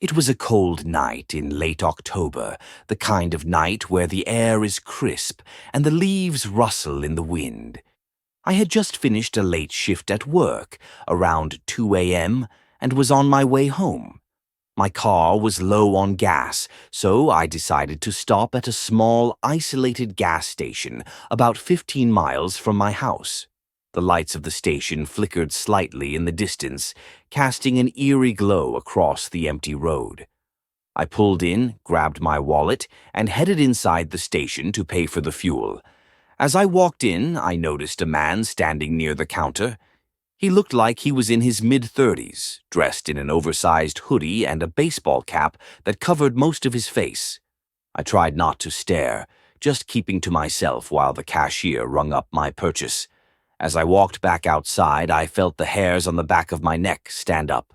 It was a cold night in late October, the kind of night where the air is crisp and the leaves rustle in the wind. I had just finished a late shift at work, around 2 a.m., and was on my way home. My car was low on gas, so I decided to stop at a small, isolated gas station about 15 miles from my house. The lights of the station flickered slightly in the distance, casting an eerie glow across the empty road. I pulled in, grabbed my wallet, and headed inside the station to pay for the fuel. As I walked in, I noticed a man standing near the counter. He looked like he was in his mid-30s, dressed in an oversized hoodie and a baseball cap that covered most of his face. I tried not to stare, just keeping to myself while the cashier rung up my purchase. As I walked back outside, I felt the hairs on the back of my neck stand up.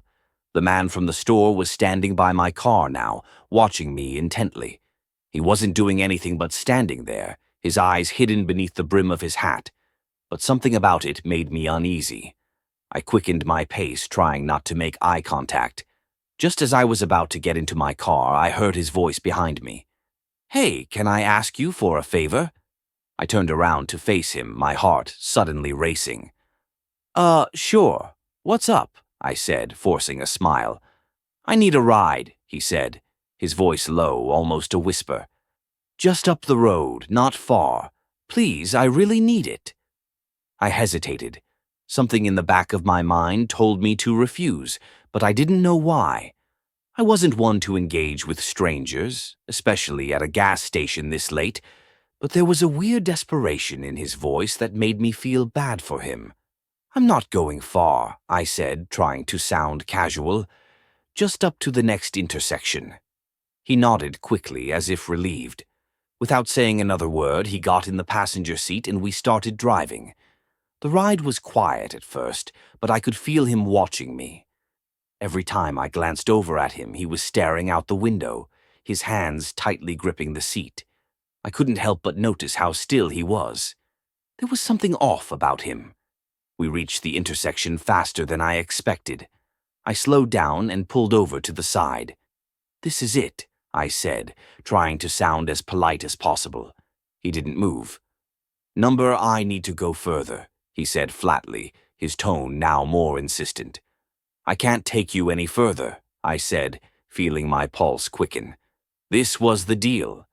The man from the store was standing by my car now, watching me intently. He wasn't doing anything but standing there, his eyes hidden beneath the brim of his hat. But something about it made me uneasy. I quickened my pace, trying not to make eye contact. Just as I was about to get into my car, I heard his voice behind me. "Hey, can I ask you for a favor?" I turned around to face him, my heart suddenly racing. Sure. What's up?" I said, forcing a smile. "I need a ride," he said, his voice low, almost a whisper. "Just up the road, not far. Please, I really need it." I hesitated. Something in the back of my mind told me to refuse, but I didn't know why. I wasn't one to engage with strangers, especially at a gas station this late, but there was a weird desperation in his voice that made me feel bad for him. "I'm not going far," I said, trying to sound casual. "Just up to the next intersection." He nodded quickly, as if relieved. Without saying another word, he got in the passenger seat and we started driving. The ride was quiet at first, but I could feel him watching me. Every time I glanced over at him, he was staring out the window, his hands tightly gripping the seat. I couldn't help but notice how still he was. There was something off about him. We reached the intersection faster than I expected. I slowed down and pulled over to the side. "This is it," I said, trying to sound as polite as possible. He didn't move. "Number, I need to go further," he said flatly, his tone now more insistent. "I can't take you any further," I said, feeling my pulse quicken. This was the deal.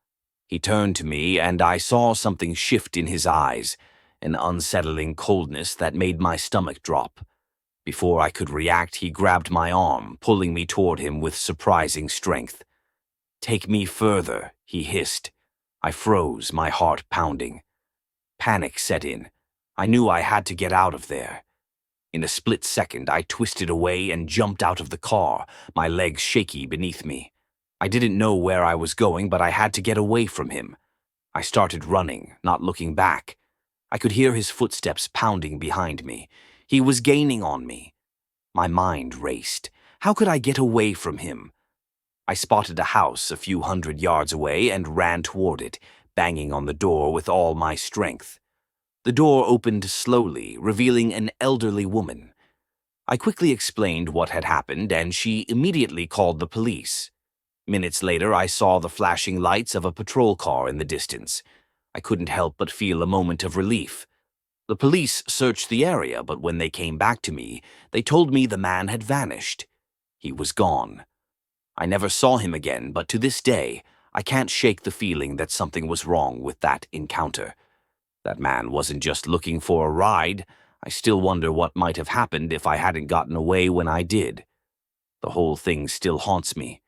He turned to me, and I saw something shift in his eyes, an unsettling coldness that made my stomach drop. Before I could react, he grabbed my arm, pulling me toward him with surprising strength. "Take me further," he hissed. I froze, my heart pounding. Panic set in. I knew I had to get out of there. In a split second, I twisted away and jumped out of the car, my legs shaky beneath me. I didn't know where I was going, but I had to get away from him. I started running, not looking back. I could hear his footsteps pounding behind me. He was gaining on me. My mind raced. How could I get away from him? I spotted a house a few hundred yards away and ran toward it, banging on the door with all my strength. The door opened slowly, revealing an elderly woman. I quickly explained what had happened, and she immediately called the police. Minutes later, I saw the flashing lights of a patrol car in the distance. I couldn't help but feel a moment of relief. The police searched the area, but when they came back to me, they told me the man had vanished. He was gone. I never saw him again, but to this day, I can't shake the feeling that something was wrong with that encounter. That man wasn't just looking for a ride. I still wonder what might have happened if I hadn't gotten away when I did. The whole thing still haunts me.